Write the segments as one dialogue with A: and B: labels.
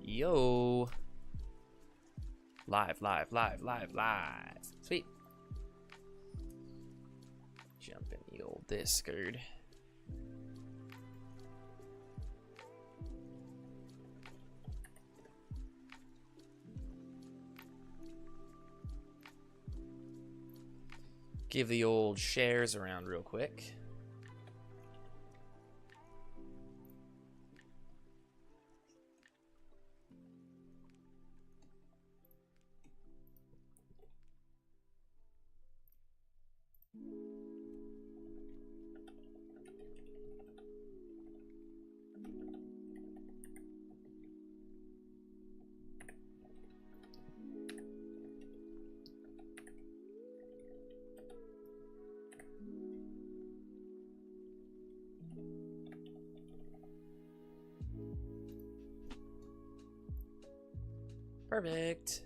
A: Yo. Live. Sweet. Jump in the old Discord. Give the old shares around real quick. Perfect.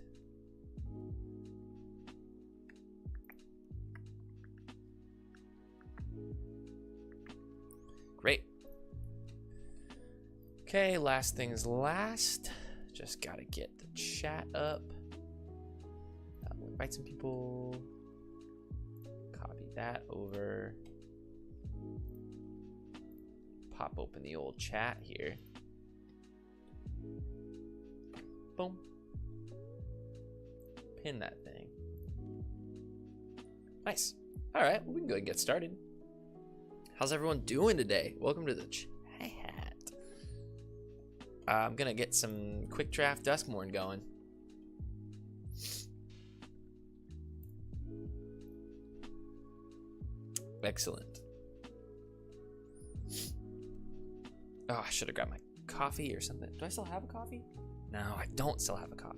A: Great. Okay, last things last. Just gotta get the chat up. We'll invite some people. Copy that over. Pop open the old chat here. Boom. Pin that thing. Nice. All right, we can go ahead and get started. How's everyone doing today? Welcome to the chat. I'm gonna get some quick draft Duskmorn going. Excellent. Oh, I should have grabbed my coffee or something. Do I still have a coffee? No, I don't still have a coffee.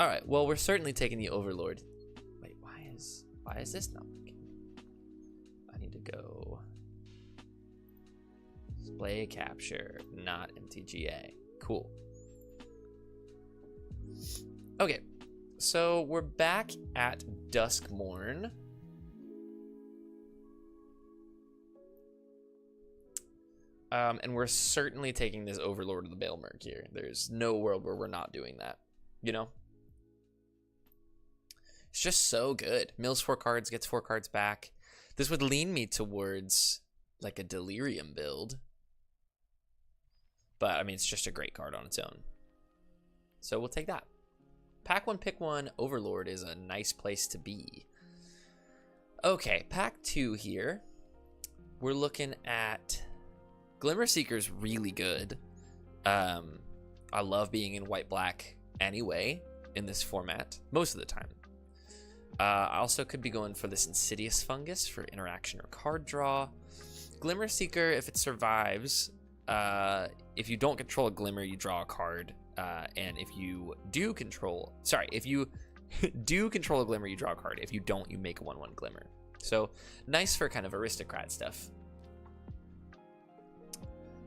A: All right, well, we're certainly taking the Overlord. Wait, why is this not working? I need to go display capture, not MTGA. Cool. Okay, so we're back at Duskmorn. And we're certainly taking this Overlord of the Baelmerk here. There's no world where we're not doing that, you know? It's just so good. Mills 4 cards, gets 4 cards back. This would lean me towards like a Delirium build. But I mean, it's just a great card on its own. So we'll take that. Pack 1, pick 1, Overlord is a nice place to be. Okay, pack 2 here. We're looking at Glimmerseeker's really good. I love being in white-black anyway in this format, most of the time. I also could be going for this Insidious Fungus for interaction or card draw. Glimmerseeker, if it survives, if you don't control a Glimmer, you draw a card. And if you do control... Sorry, if you do control a Glimmer, you draw a card. If you don't, you make a 1/1 Glimmer. So, nice for kind of aristocrat stuff.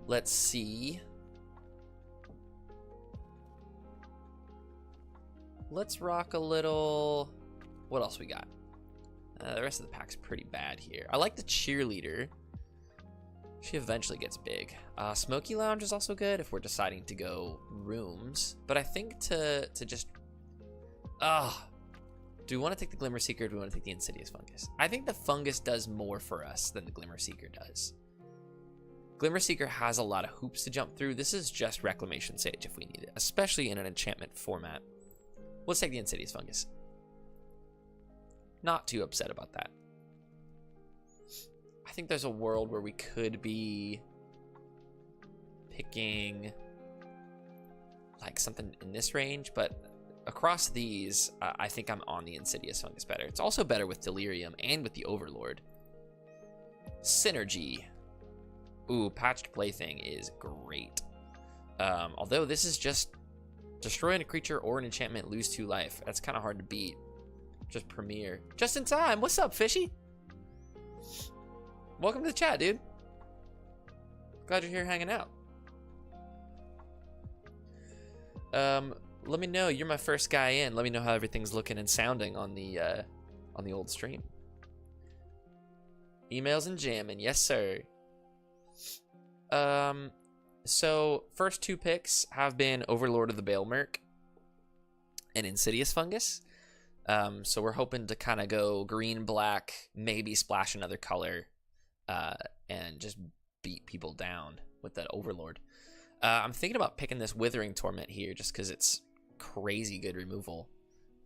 A: Let's see. Let's rock a little... What else we got? The rest of the pack's pretty bad here. I like the Cheerleader. She eventually gets big. Smoky Lounge is also good if we're deciding to go rooms. But I think to just... do we want to take the Glimmerseeker or do we want to take the Insidious Fungus? I think the Fungus does more for us than the Glimmerseeker does. Glimmerseeker has a lot of hoops to jump through. This is just Reclamation Sage if we need it, especially in an enchantment format. Let's take the Insidious Fungus. Not too upset about that. I think there's a world where we could be picking like something in this range, but across these, I think I'm on the Insidious Fungus better. It's also better with Delirium and with the Overlord. Synergy. Ooh, Patched Plaything is great. Although this is just destroying a creature or an enchantment, lose 2 life. That's kind of hard to beat. Just Premiere. Just in time. What's up, Fishy? Welcome to the chat, dude. Glad you're here hanging out. Let me know. You're my first guy in. Let me know how everything's looking and sounding on the old stream. Emails and jamming. Yes, sir. So first two picks have been Overlord of the Balemerc and Insidious Fungus. So we're hoping to kind of go green, black, maybe splash another color, and just beat people down with that Overlord. I'm thinking about picking this Withering Torment here just because it's crazy good removal.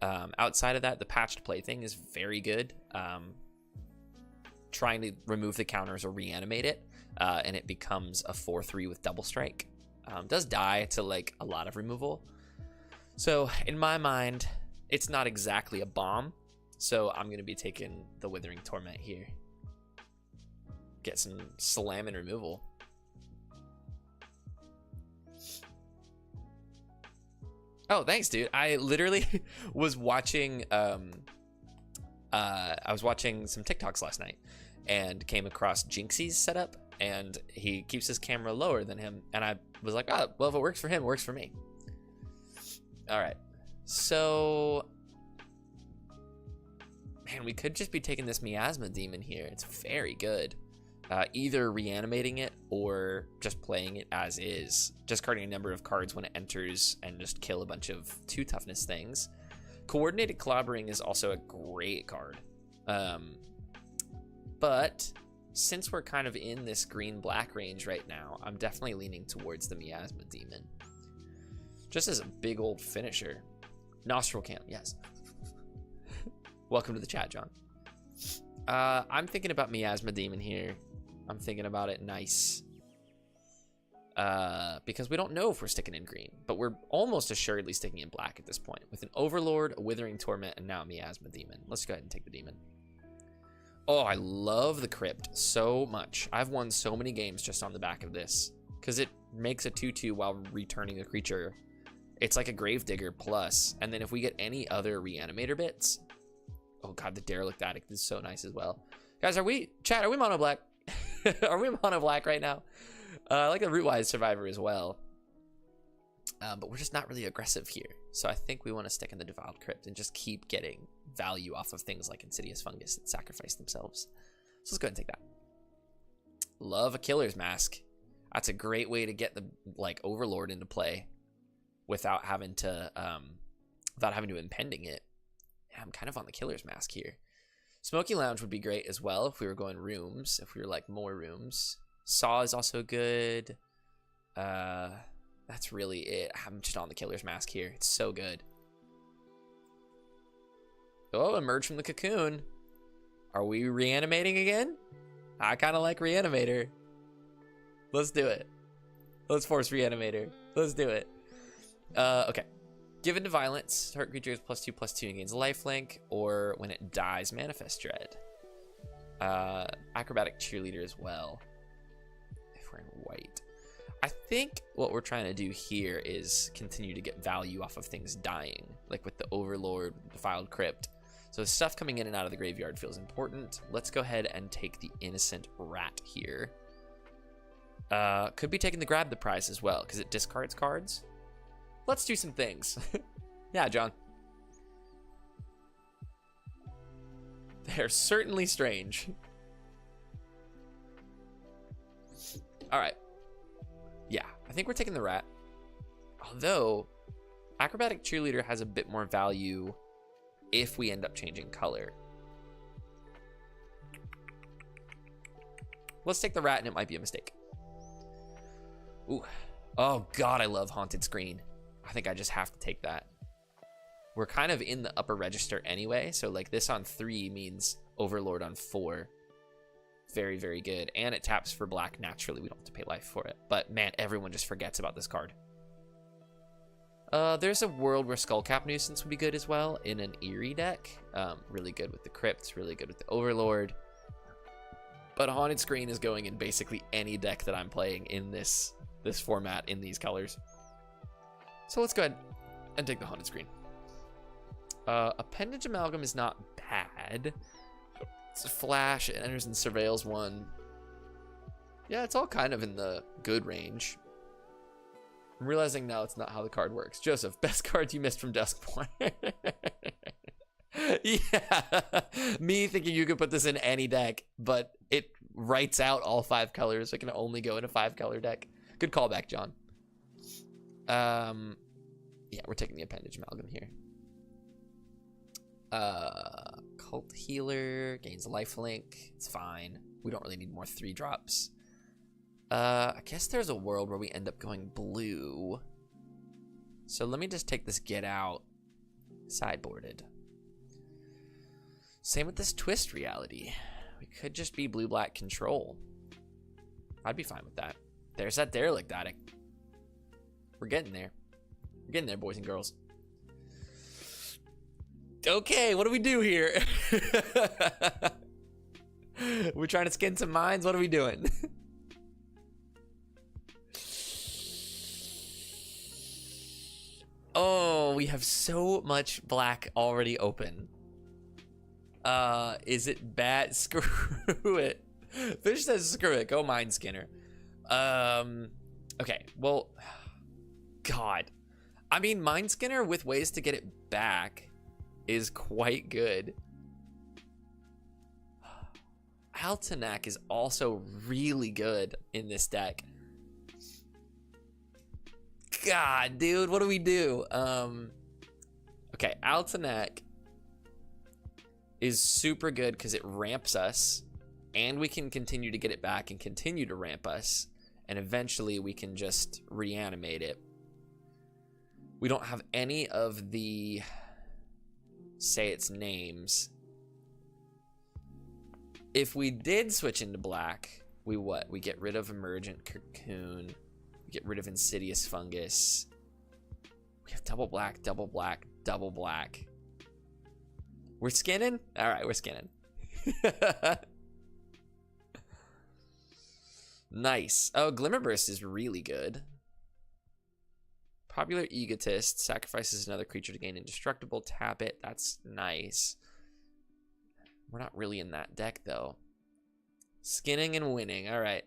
A: Outside of that, the Patched Plaything is very good. Trying to remove the counters or reanimate it, and it becomes a 4/3 with Double Strike. Does die to like a lot of removal. So in my mind, it's not exactly a bomb. So I'm going to be taking the Withering Torment here. Get some slam and removal. Oh, thanks, dude. I literally was watching I was watching some TikToks last night and came across Jinxie's setup, and he keeps his camera lower than him, and I was like, oh, well, if it works for him, it works for me. All right. So, man, we could just be taking this Miasma Demon here. It's very good. Either reanimating it or just playing it as is. Discarding a number of cards when it enters and just kill a bunch of 2 toughness things. Coordinated Clobbering is also a great card. But since we're kind of in this green-black range right now, I'm definitely leaning towards the Miasma Demon. Just as a big old finisher. Nostril Cam, yes. Welcome to the chat, John. I'm thinking about Miasma Demon here. I'm thinking about it nice. Because we don't know if we're sticking in green, but we're almost assuredly sticking in black at this point. With an Overlord, a Withering Torment, and now a Miasma Demon. Let's go ahead and take the Demon. Oh, I love the Crypt so much. I've won so many games just on the back of this. Because it makes a 2/2 while returning a creature. It's like a Gravedigger plus. And then if we get any other Reanimator bits... Oh god, the Derelict Addict is so nice as well. Guys, chat, are we mono black? Are we mono black right now? I like the Rootwise Survivor as well. But we're just not really aggressive here. So I think we want to stick in the Defiled Crypt and just keep getting value off of things like Insidious Fungus that sacrifice themselves. So let's go ahead and take that. Love a Killer's Mask. That's a great way to get the like Overlord into play without having to impending it. Yeah, I'm kind of on the Killer's Mask here. Smoky Lounge would be great as well if we were going rooms, if we were like more rooms. Saw is also good. That's really it. I'm just on the Killer's Mask here. It's so good. Oh, Emerge from the Cocoon. Are we reanimating again? I kind of like Reanimator. Let's do it. Let's force Reanimator. Let's do it. Okay. Given to violence, target creature is +2/+2 and gains lifelink, or when it dies, Manifest Dread. Acrobatic Cheerleader as well, if we're in white. I think what we're trying to do here is continue to get value off of things dying, like with the Overlord, Defiled Crypt. So stuff coming in and out of the graveyard feels important. Let's go ahead and take the Innocent Rat here. Could be taking the Grab the Prize as well, because it discards cards. Let's do some things. Yeah, John. They're certainly strange. All right. Yeah, I think we're taking the rat. Although, Acrobatic Cheerleader has a bit more value if we end up changing color. Let's take the rat, and it might be a mistake. Ooh. Oh, God, I love Haunted Screen. I think I just have to take that. We're kind of in the upper register anyway, so like this on 3 means Overlord on 4. Very, very good. And it taps for black naturally. We don't have to pay life for it. But man, everyone just forgets about this card. There's a world where Skullcap Nuisance would be good as well in an Eerie deck. Really good with the Crypts, really good with the Overlord. But Haunted Screen is going in basically any deck that I'm playing in this format in these colors. So let's go ahead and take the Haunted Screen. Appendage Amalgam is not bad. It's a flash, it enters in Surveils 1. Yeah, it's all kind of in the good range. I'm realizing now it's not how the card works. Joseph, best cards you missed from Duskborn. Yeah, me thinking you could put this in any deck, but it writes out all 5 colors. It can only go in a 5-color deck. Good callback, John. Yeah, we're taking the Appendage Amalgam here. Cult Healer gains lifelink. It's fine. We don't really need more 3-drops. I guess there's a world where we end up going blue. So let me just take this Get Out sideboarded. Same with this Twist reality. We could just be blue-black control. I'd be fine with that. There's that Derelict Addict. We're getting there. We're getting there, boys and girls. Okay, what do we do here? We're trying to skin some minds. What are we doing? Oh, we have so much black already open. Is it bad? Screw it. Fish says screw it. Go Mind Skinner. Okay, well, God. I mean, Mind Skinner with ways to get it back is quite good. Altanak is also really good in this deck. God, dude, what do we do? Okay, Altanak is super good because it ramps us, and we can continue to get it back and continue to ramp us, and eventually we can just reanimate it. We don't have any of the say its names. If we did switch into black, we what? We get rid of Emergent Cocoon. We get rid of Insidious Fungus. We have double black, double black, double black. We're skinning? All right, we're skinning. Nice. Oh, Glimmerburst is really good. Popular Egotist sacrifices another creature to gain indestructible. Tap it. That's nice. We're not really in that deck, though. Skinning and winning. All right.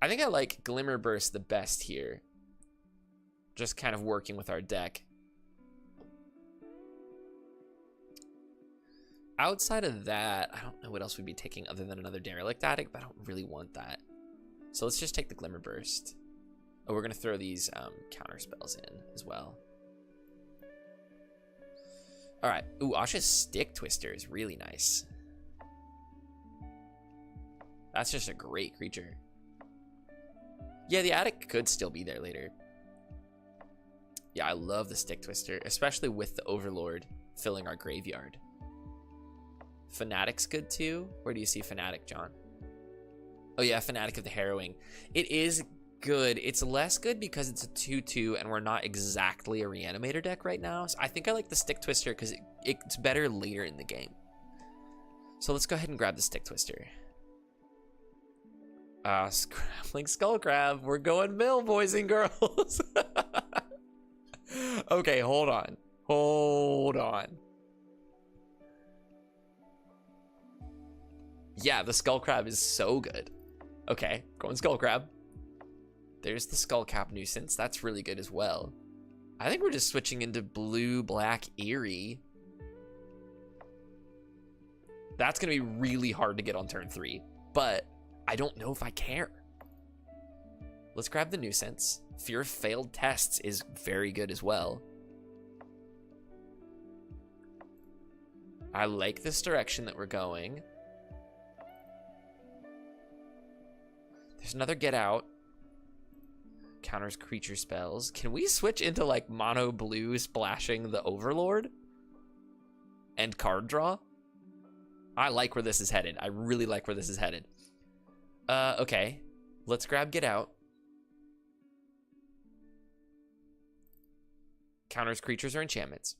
A: I think I like Glimmerburst the best here. Just kind of working with our deck. Outside of that, I don't know what else we'd be taking other than another Derelict Addict, but I don't really want that. So let's just take the Glimmerburst. Oh, we're going to throw these counter spells in as well. All right. Ooh, Asha's Stick Twister is really nice. That's just a great creature. Yeah, the Addict could still be there later. Yeah, I love the Stick Twister, especially with the Overlord filling our graveyard. Fanatic's good too. Where do you see Fanatic, John? Oh yeah, Fanatic of the Harrowing. It is good. It's less good because it's a 2/2 and we're not exactly a Reanimator deck right now. So I think I like the Stick Twister because it's better later in the game. So let's go ahead and grab the Stick Twister. Scrabbling Skullcrab. We're going mill, boys and girls. Okay, hold on. Hold on. Yeah, the Skullcrab is so good. Okay, going Skullcrab. There's the Skullcap Nuisance. That's really good as well. I think we're just switching into blue-black Eerie. That's going to be really hard to get on turn 3, but I don't know if I care. Let's grab the Nuisance. Fear of Failed Tests is very good as well. I like this direction that we're going. There's another Get Out. Counters creature spells. Can we switch into like mono blue splashing the Overlord? And card draw? I like where this is headed. I really like where this is headed. Okay. Let's grab Get Out. Counters creatures or enchantments.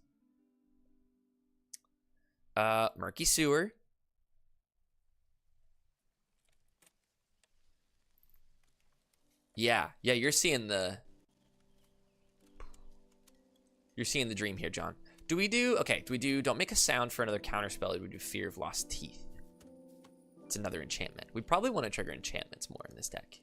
A: Murky Sewer. Yeah, you're seeing the dream here, John. Do we do don't make a sound for another counter spell. We do Fear of Lost Teeth. It's another enchantment. We probably want to trigger enchantments more in this deck.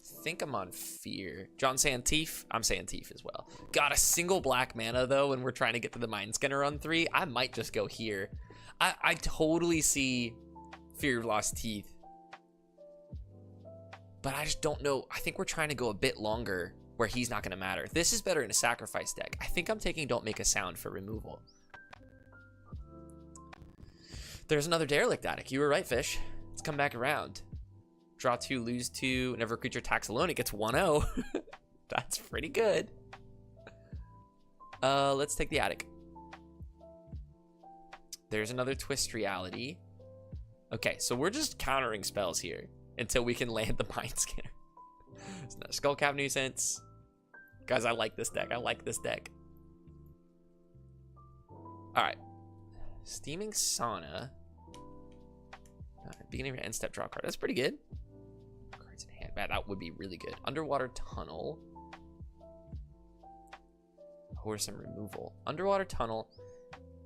A: I think I'm on Fear. John saying Teeth? I'm saying Teeth as well. Got a single black mana though when we're trying to get to the Mind Skinner on 3. I might just go here. I totally see Fear of Lost Teeth, but I just don't know. I think we're trying to go a bit longer where he's not going to matter. This is better in a sacrifice deck. I think I'm taking Don't Make a Sound for removal. There's another Derelict Attic. You were right, Fish. Let's come back around. Draw 2, lose 2. Whenever a creature attacks alone, it gets 1-0. That's pretty good. Let's take the Attic. There's another Twist Reality. Okay, so we're just countering spells here until we can land the Mind Scanner. It's another Skullcap Nuisance. Guys, I like this deck. I like this deck. Alright. Steaming Sauna. Beginning of your end step, draw a card. That's pretty good. Cards in hand. Man, that would be really good. Underwater Tunnel. Or some removal. Underwater Tunnel.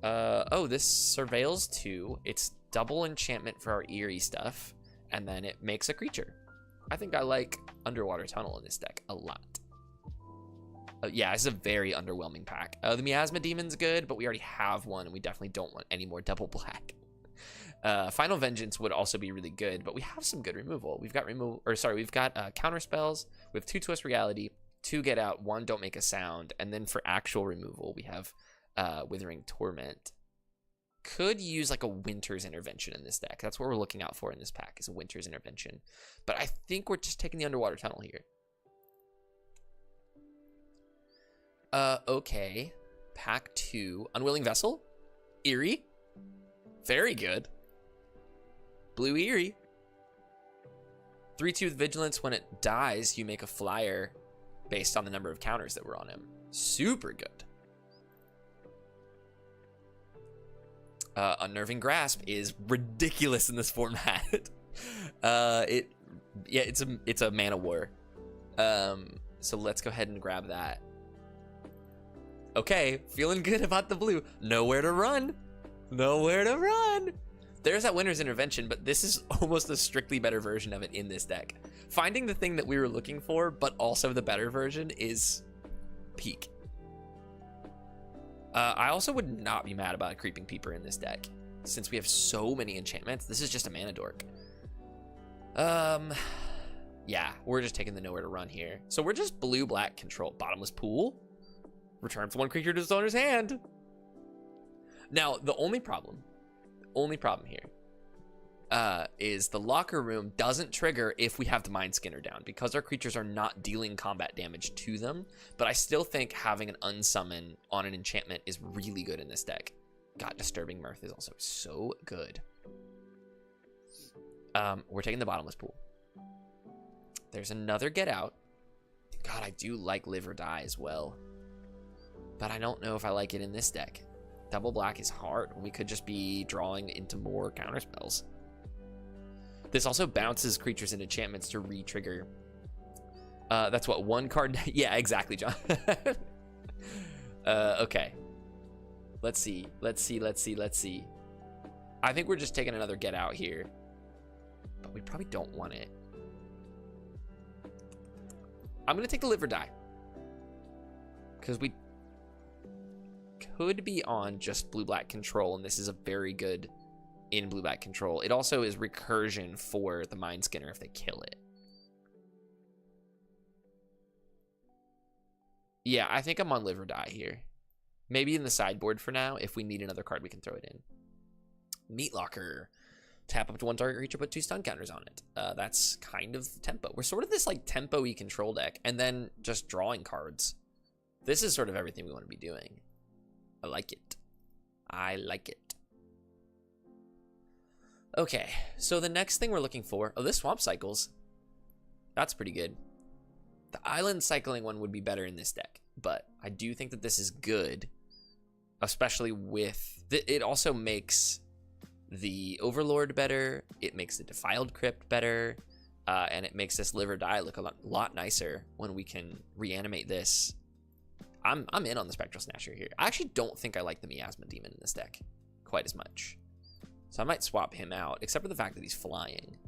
A: Oh, this surveils 2. It's double enchantment for our eerie stuff. And then it makes a creature. I think I like Underwater Tunnel in this deck a lot. Yeah, it's a very underwhelming pack. The Miasma Demon's good, but we already have one, and we definitely don't want any more double black. Final Vengeance would also be really good, but we have some good removal. We've got we've got counter spells. We have 2 Twist Reality, 2 Get Out, 1 Don't Make a Sound, and then for actual removal, we have Withering Torment. Could use like a Winter's Intervention in this deck. That's what we're looking out for in this pack, is a Winter's Intervention. But I think we're just taking the Underwater Tunnel here. Okay. Pack 2. Unwilling Vessel. Eerie. Very good. Blue Eerie. 3/2 Vigilance. When it dies, you make a flyer based on the number of counters that were on him. Super good. Unnerving Grasp is ridiculous in this format. It's a mana war. So let's go ahead and grab that. Okay, feeling good about the blue. Nowhere to run. Nowhere to run. There's that Winter's Intervention, but this is almost a strictly better version of it in this deck. Finding the thing that we were looking for, but also the better version, is peak. I also would not be mad about a Creeping Peeper in this deck. Since we have so many enchantments, this is just a mana dork. Yeah, we're just taking the Nowhere to Run here. So we're just blue-black control. Bottomless Pool. Returns 1 creature to its owner's hand. Now, the only problem here is the Locker Room doesn't trigger if we have the Mind Skinner down, because our creatures are not dealing combat damage to them. But I still think having an unsummon on an enchantment is really good in this deck. God, Disturbing Mirth is also so good. We're taking the Bottomless Pool. There's another Get Out. God, I do like Live or Die as well, but I don't know if I like it in this deck. Double black is hard. We could just be drawing into more counterspells. This also bounces creatures and enchantments to re-trigger. That's what, 1 card? Yeah, exactly, John. Okay. Let's see. I think we're just taking another Get Out here, but we probably don't want it. I'm going to take the Live or Die, because we could be on just blue-black control, and this is a very good in blue-black control. It also is recursion for the Mind Skinner if they kill it. Yeah, I think I'm on Live or Die here. Maybe in the sideboard for now. If we need another card, we can throw it in. Meat Locker. Tap up to 1 target creature, put 2 stun counters on it. That's kind of tempo. We're sort of this like tempo-y control deck, and then just drawing cards. This is sort of everything we want to be doing. I like it. I like it. Okay, so the next thing we're looking for... Oh, this Swamp Cycles. That's pretty good. The Island Cycling one would be better in this deck, but I do think that this is good, especially with... It also makes the Overlord better, it makes the Defiled Crypt better, and it makes this Live or Die look a lot nicer when we can reanimate this. I'm in on the Spectral Snatcher here. I actually don't think I like the Miasma Demon in this deck quite as much, so I might swap him out, except for the fact that he's flying.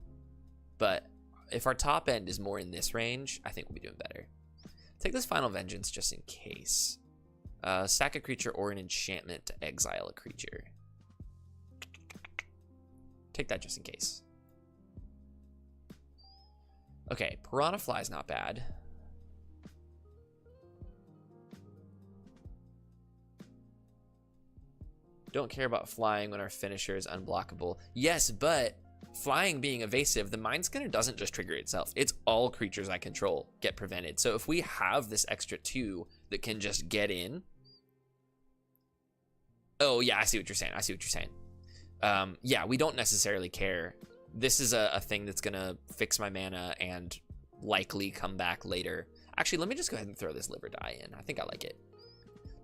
A: But if our top end is more in this range, I think we'll be doing better. Take this Final Vengeance just in case. Sack a creature or an enchantment to exile a creature. Take that just in case. Okay, Piranha Fly's not bad. Don't care about flying when our finisher is unblockable. Yes, but flying being evasive, the Mind Scanner doesn't just trigger itself. It's all creatures I control get prevented. So if we have this extra 2 that can just get in. Oh, yeah, I see what you're saying. I see what you're saying. Yeah, we don't necessarily care. This is a thing that's going to fix my mana and likely come back later. Actually, let me just go ahead and throw this liver die in. I think I like it.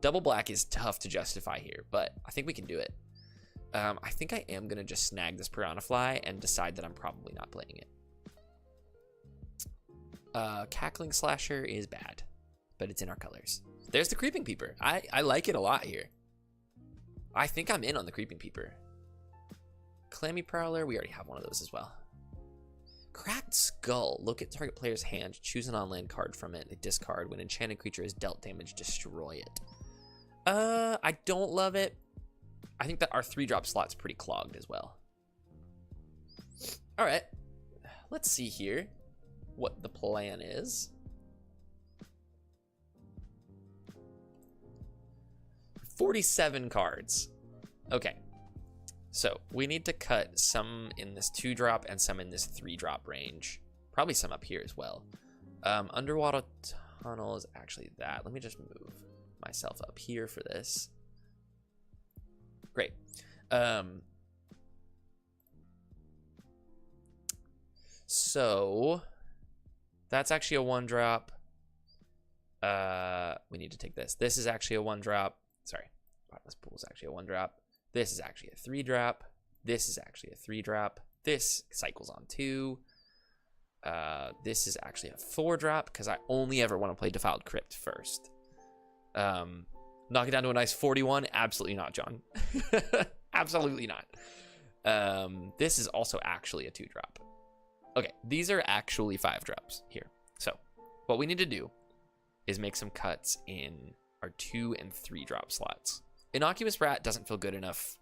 A: Double black is tough to justify here, but I think we can do it. I think I am going to just snag this Piranha Fly and decide that I'm probably not playing it. Cackling Slasher is bad, but it's in our colors. There's the Creeping Peeper. I like it a lot here. I think I'm in on the Creeping Peeper. Clammy Prowler, we already have one of those as well. Cracked Skull. Look at target player's hand, choose an on-land card from it, discard. When enchanted creature is dealt damage, destroy it. I don't love it. I think that our 3-drop slot's pretty clogged as well. All right, let's see here what the plan is. $47 cards. Okay, so we need to cut some in this 2-drop and some in this 3-drop range. Probably some up here as well. Underwater Tunnel is actually that. Let me just move myself up here for this. Great. So that's actually a 1-drop. We need to take this. This is actually a 1-drop. Sorry, Bottomless Pool is actually a 1-drop. This is actually a 3-drop. This is actually a 3-drop. This cycles on 2. This is actually a 4-drop because I only ever want to play Defiled Crypt first. Knock it down to a nice 41. Absolutely not, John. Absolutely not. This is also actually a 2-drop. Okay, these are actually 5-drops here. So what we need to do is make some cuts in our 2 and 3-drop slots. Innocuous Rat doesn't feel good enough.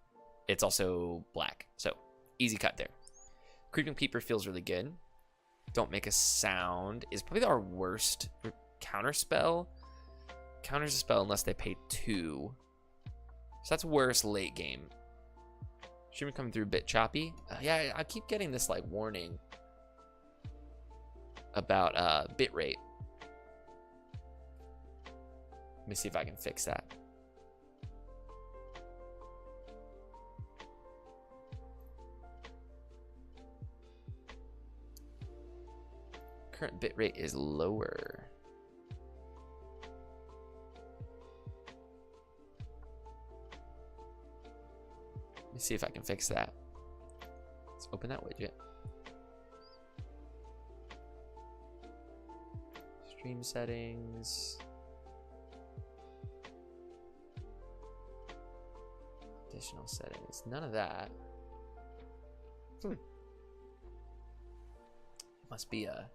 A: It's also black, so easy cut there. Creeping Peeper feels really good. Don't Make a Sound is probably our worst counterspell. Counters a spell unless they pay 2. So that's worse late game. Stream coming through a bit choppy. Yeah, I keep getting this like warning about bit rate. Let me see if I can fix that. Current bit rate is lower. Let me see if I can fix that. Let's open that widget. Stream settings. Additional settings. None of that. Must be a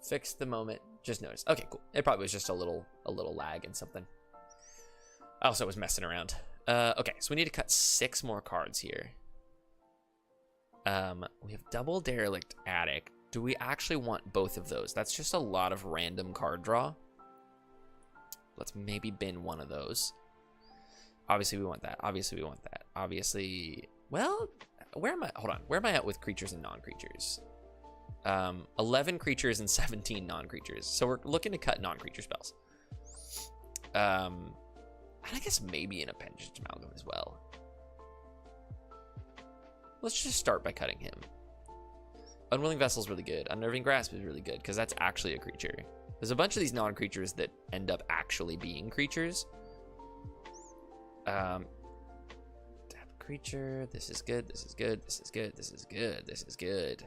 A: fix the moment. Just noticed. Okay, cool. It probably was just a little lag and something. I also was messing around. Okay, so we need to cut 6 more cards here. We have Double Derelict Attic. Do we actually want both of those? That's just a lot of random card draw. Let's maybe bin one of those. Obviously, we want that. Obviously, we want that. Obviously, well, where am I? Hold on. Where am I at with creatures and non-creatures? 11 creatures and 17 non-creatures. So we're looking to cut non-creature spells. And I guess maybe an Appendage Amalgam as well. Let's just start by cutting him. Unwilling Vessel is really good. Unnerving Grasp is really good because that's actually a creature. There's a bunch of these non-creatures that end up actually being creatures. Tap creature. This is good. This is good. This is good. This is good. This is good.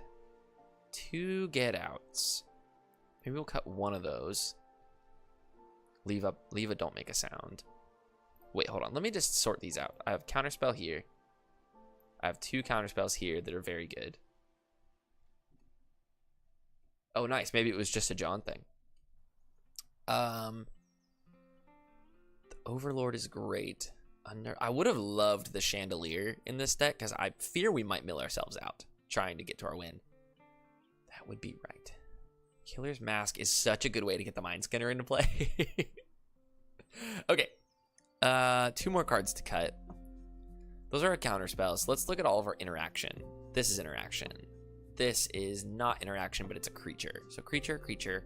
A: 2 get outs. Maybe we'll cut one of those. Leave a Don't Make a Sound. Wait, hold on. Let me just sort these out. I have Counterspell here. I have 2 counterspells here that are very good. Oh, nice. Maybe it was just a John thing. The Overlord is great. I would have loved the Chandelier in this deck because I fear we might mill ourselves out trying to get to our win. That would be right. Killer's Mask is such a good way to get the Mind Skinner into play. Okay. 2 more cards to cut. Those are our counter spells. Let's look at all of our interaction. This is interaction. This is not interaction, but it's a creature. So creature, creature,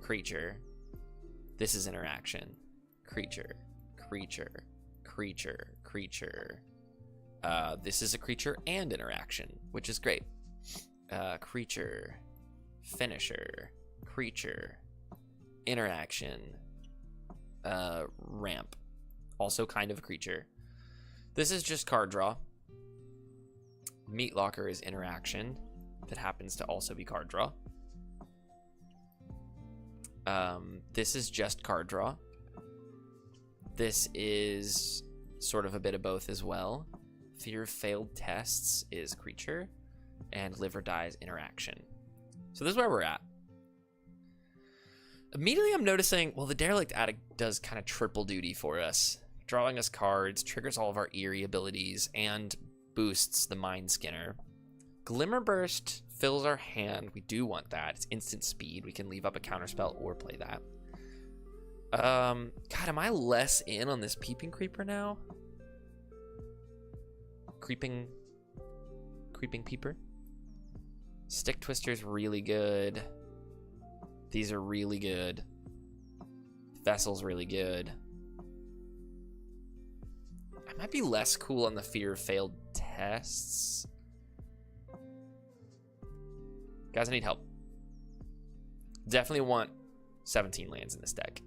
A: creature. This is interaction. Creature, creature, creature, creature. This is a creature and interaction, which is great. Creature, finisher, creature, interaction, ramp. Also kind of a creature. This is just card draw. Meat Locker is interaction. That happens to also be card draw. This is just card draw. This is sort of a bit of both as well. Fear of Failed Tests is creature, and Live or Die's interaction. So this is where we're at. Immediately I'm noticing, well, the Derelict Attic does kind of triple duty for us. Drawing us cards, triggers all of our eerie abilities, and boosts the Mind Skinner. Glimmer Burst fills our hand. We do want that. It's instant speed. We can leave up a counterspell or play that. God, am I less in on this Peeping Creeper now? Creeping Peeper? Stick Twister's really good. These are really good. Vessel's really good. I might be less cool on the Fear of Failed Tests. Guys, I need help. Definitely want 17 lands in this deck.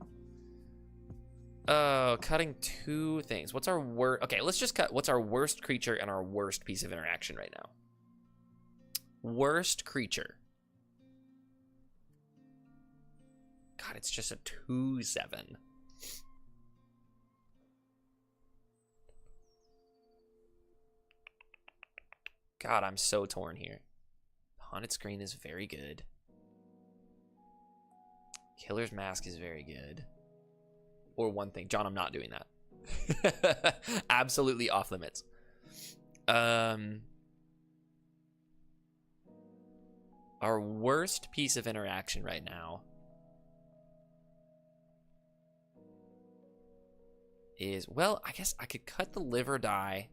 A: Cutting 2 things. What's our worst? Okay, let's just cut. What's our worst creature and our worst piece of interaction right now? Worst creature. God, it's just a 2/7. God, I'm so torn here. Haunted Screen is very good. Killer's Mask is very good. Or one thing. John, I'm not doing that. Absolutely off limits. Our worst piece of interaction right now is, well, I guess I could cut the Live or Die.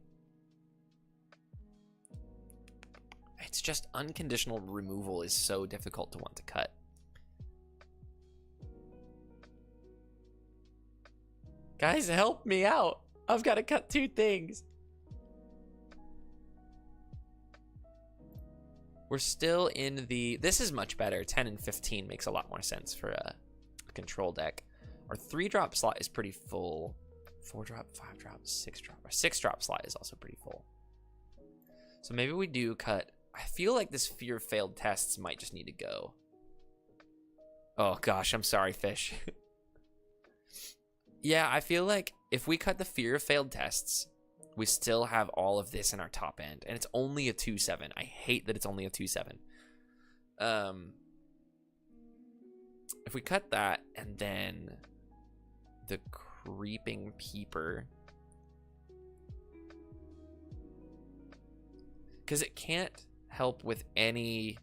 A: It's just unconditional removal is so difficult to want to cut. Guys, help me out. I've got to cut 2 things. We're still in the... This is much better. 10 and 15 makes a lot more sense for a control deck. Our 3-drop slot is pretty full. 4-drop, 5-drop, 6-drop. Our 6-drop slot is also pretty full. So maybe we do cut... I feel like this Fear of Failed Tests might just need to go. Oh gosh, I'm sorry, Fish. Yeah, I feel like if we cut the Fear of Failed Tests, we still have all of this in our top end, and it's only a 2/7. I hate that it's only a 2/7. If we cut that and then the Creeping Peeper, because it can't help with any...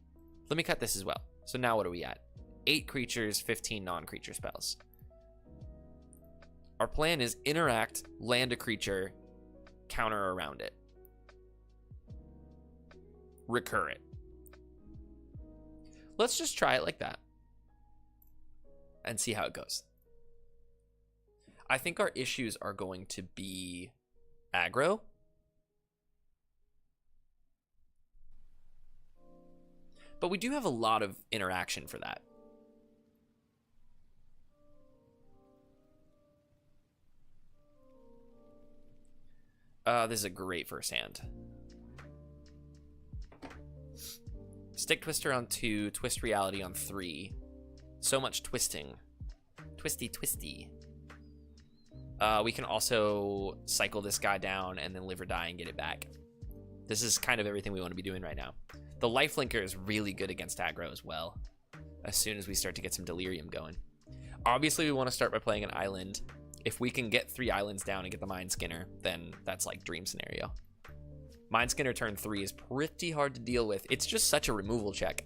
A: Let me cut this as well. So now what are we at? 8 creatures, 15 non-creature spells. Our plan is interact, land a creature, counter around it. Recur it. Let's just try it like that and see how it goes. I think our issues are going to be aggro. But we do have a lot of interaction for that. This is a great first hand. Stick Twister on 2, Twist Reality on 3. So much twisting. Twisty, twisty. We can also cycle this guy down and then Live or Die and get it back. This is kind of everything we want to be doing right now. The Lifelinker is really good against aggro as well, as soon as we start to get some Delirium going. Obviously, we want to start by playing an island If we can get 3 islands down and get the Mind Skinner, then that's like dream scenario. Mind Skinner turn 3 is pretty hard to deal with. It's just such a removal check.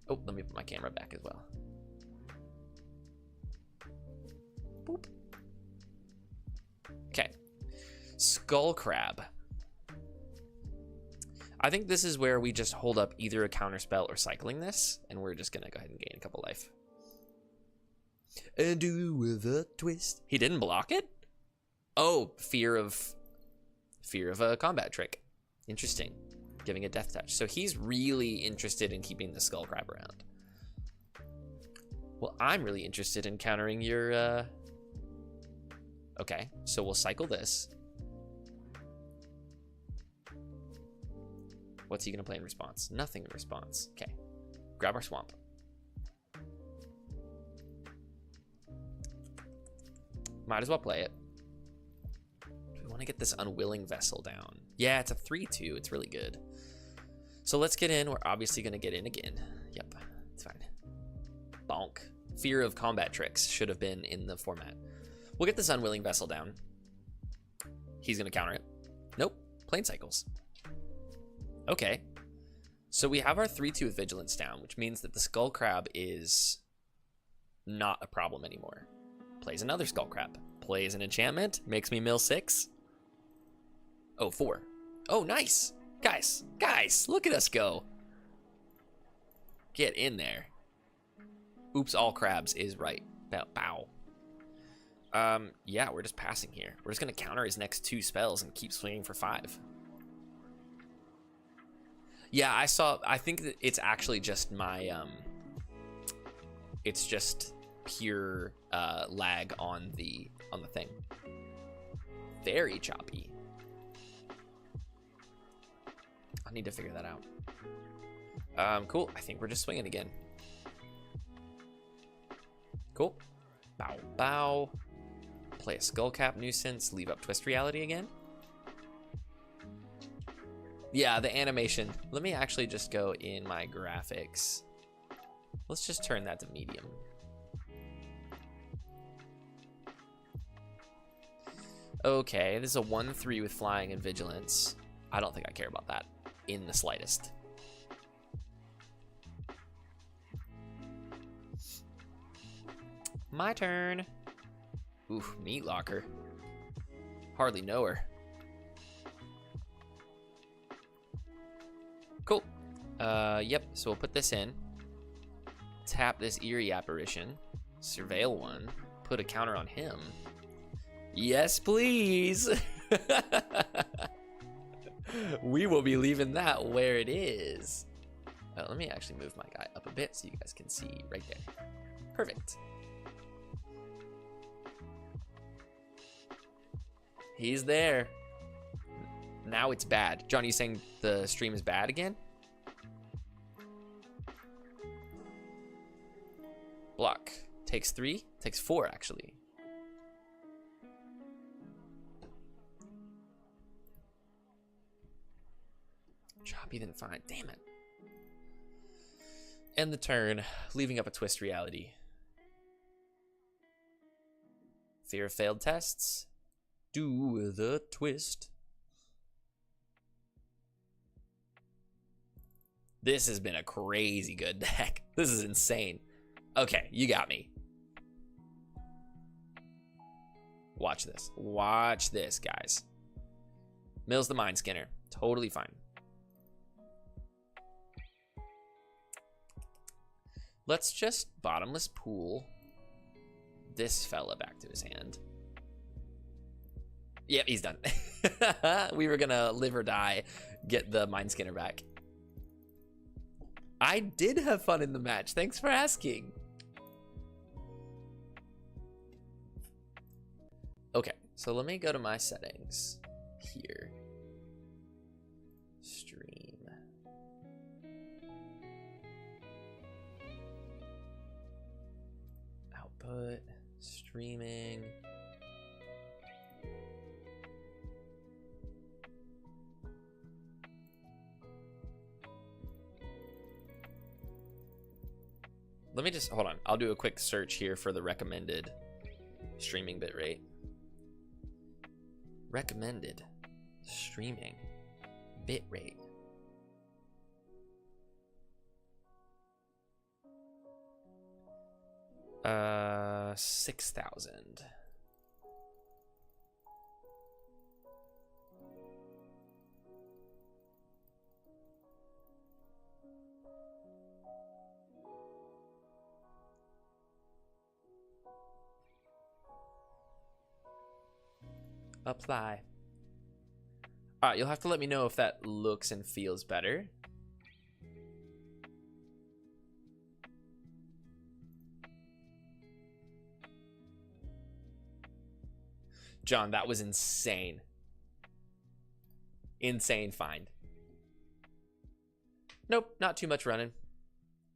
A: Oh, let me put my camera back as well. Boop. Okay. Skull Crab. I think this is where we just hold up either a counter spell or cycling this, and we're just gonna go ahead and gain a couple life. And do with a twist. He didn't block it? Oh, fear of a combat trick. Interesting. Giving a death touch. So he's really interested in keeping the Skull Crab around. Well, I'm really interested in countering your okay, so we'll cycle this. What's he gonna play in response? Nothing in response. Okay. Grab our swamp. Might as well play it. We want to get this Unwilling Vessel down. Yeah, it's a 3/2. It's really good. So let's get in. We're obviously gonna get in again. Yep, it's fine. Bonk. Fear of combat tricks should have been in the format. We'll get this Unwilling Vessel down. He's gonna counter it. Nope. Plane cycles. Okay. So we have our 3/2 with Vigilance down, which means that the Skull Crab is not a problem anymore. Plays another Skull Crab. Plays an enchantment. Makes me mill 6. Oh, 4. Oh, nice. Guys, look at us go. Get in there. Oops, all crabs is right. Bow. Yeah, we're just passing here. We're just gonna counter his next 2 spells and keep swinging for 5. Yeah, I think that it's actually just my, it's just pure lag on the thing. Very choppy. I need to figure that out. Cool. I think we're just swinging again. Cool. Bow. Play a Skullcap Nuisance. Leave up Twist Reality again. Yeah, the animation. Let me actually just go in my graphics. Let's just turn that to medium. Okay, this is a 1/3 with flying and vigilance. I don't think I care about that in the slightest. My turn. Oof, Meat Locker. Hardly know her. Cool. Yep, so we'll put this in. Tap this Eerie Apparition. Surveil one. Put a counter on him. Yes, please. We will be leaving that where it is. Let me actually move my guy up a bit so you guys can see right there. Perfect. He's there. Now it's bad. John, you saying the stream is bad again? Block. Takes 3? Takes 4, actually. Choppy then fine. Damn it. End the turn, leaving up a Twist Reality. Fear of failed tests. Do the twist. This has been a crazy good deck. This is insane. Okay, you got me. Watch this. Watch this, guys. Mills the Mind Skinner. Totally fine. Let's just bottomless pool this fella back to his hand. Yep, he's done. We were gonna live or die, get the Mind Skinner back. I did have fun in the match. Thanks for asking. Okay, so let me go to my settings here. Stream. Output. Streaming. Let me just, hold on. I'll do a quick search here for the recommended streaming bitrate. Recommended streaming bitrate. Uh, 6,000. Apply. All right, you'll have to let me know if that looks and feels better. John, that was insane. Insane find. Nope, not too much running.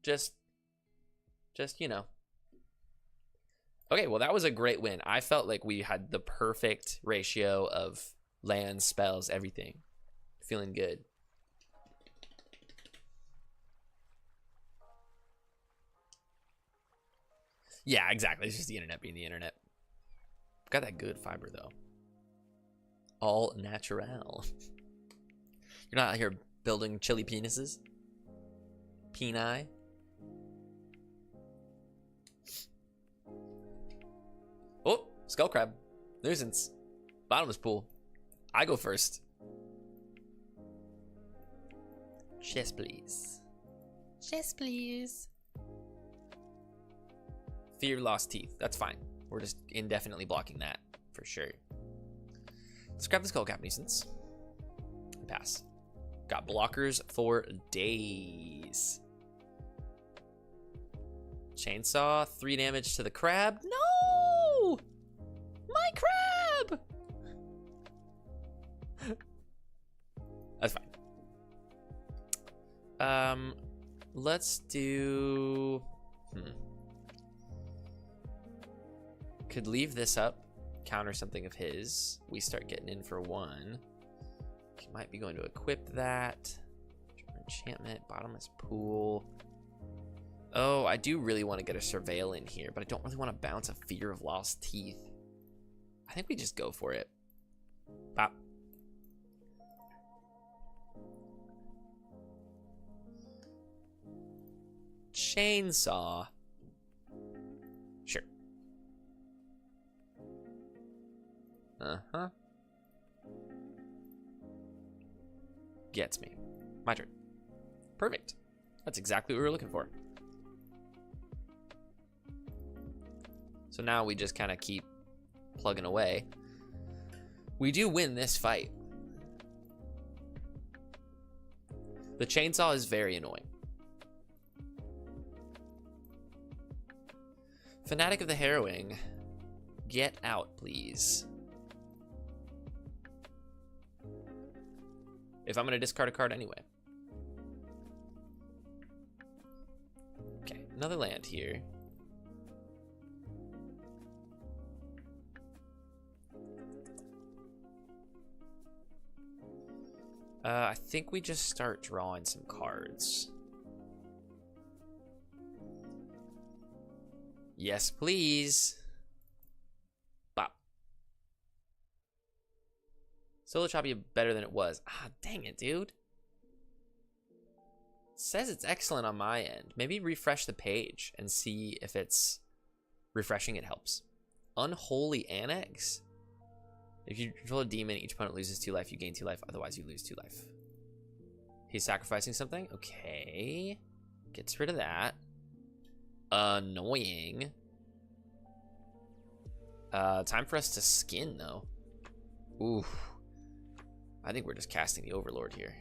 A: Just, you know. Okay, well, that was a great win. I felt like we had the perfect ratio of lands, spells, everything. Feeling good. Yeah, exactly. It's just the internet being the internet. Got that good fiber, though. All natural. You're not out here building chili penises? Peni? Oh, skull crab. Nuisance. Bottomless pool. I go first. Chest, please. Chest, please. Fear lost teeth. That's fine. We're just indefinitely blocking that for sure. Let's grab the skull cap nuisance. Pass. Got blockers for days. Chainsaw, 3 damage to the crab. No! My crab! That's fine. Let's do... Could leave this up, counter something of his. We start getting in for 1. He might be going to equip that. Enchantment, bottomless pool. Oh, I do really want to get a surveil in here, but I don't really want to bounce a fear of lost teeth. I think we just go for it. Pop. Chainsaw. Sure. Uh-huh. Gets me. My turn. Perfect. That's exactly what we were looking for. So now we just kind of keep plugging away. We do win this fight. The chainsaw is very annoying. Fanatic of the Harrowing, get out, please. If I'm going to discard a card anyway. Okay, another land here. I think we just start drawing some cards. Yes, please. Bop. Solo choppy better than it was. Ah, dang it, dude. It says it's excellent on my end. Maybe refresh the page and see if it's refreshing. It helps. Unholy Annex. If you control a demon, each opponent loses 2 life. You gain 2 life. Otherwise, you lose 2 life. He's sacrificing something. Okay. Gets rid of that. Annoying. Time for us to skin, though. Oof. I think we're just casting the Overlord here.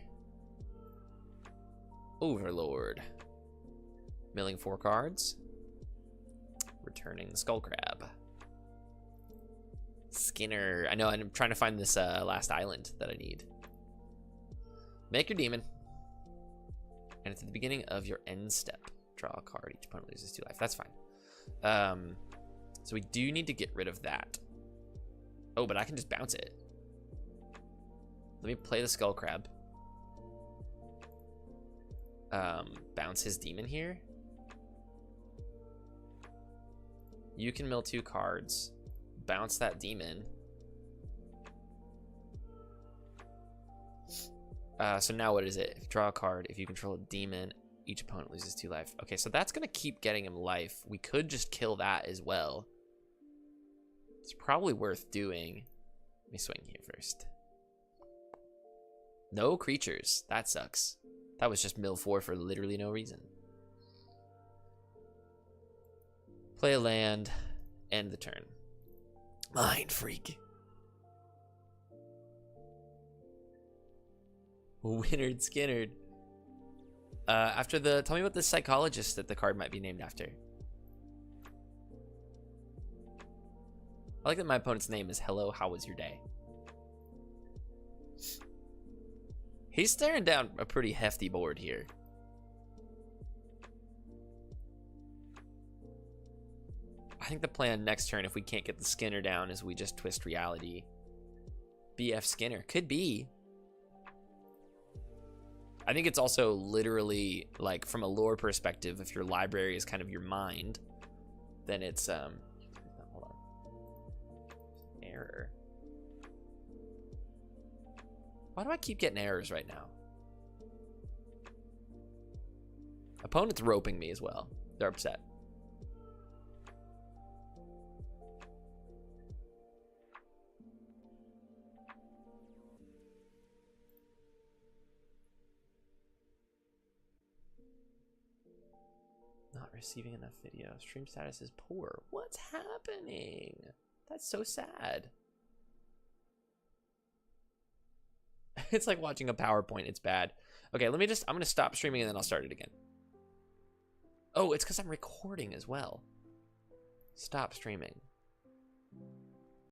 A: Overlord. Milling 4 cards. Returning the Skull Crab. Skinner. I know, I'm trying to find this last island that I need. Make your demon. And it's at the beginning of your end step. Draw a card. Each opponent loses 2 life. That's fine. So we do need to get rid of that. Oh, but I can just bounce it. Let me play the Skull Crab. Bounce his demon here. You can mill 2 cards. bounce that demon. So now what is it? If you draw a card, if you control a demon, each opponent loses 2 life. Okay, so that's gonna keep getting him life. We could just kill that as well. It's probably worth doing. Let me swing here first. No creatures. That sucks. That was just mill 4 for literally no reason. Play a land. End the turn. Mind freak. Winard Skinnerd. After the... Tell me about the psychologist that the card might be named after. I like that my opponent's name is Hello, How Was Your Day? He's staring down a pretty hefty board here. I think the plan next turn, if we can't get the Skinner down, is we just twist reality. BF Skinner. Could be. I think it's also literally, like, from a lore perspective, if your library is kind of your mind, then it's, hold on. Error. Why do I keep getting errors right now? Opponent's roping me as well. They're upset. Not receiving enough video. Stream status is poor. What's happening? That's so sad. It's like watching a PowerPoint. It's bad. Okay, let me just... I'm going to stop streaming and then I'll start it again. Oh, it's because I'm recording as well. Stop streaming.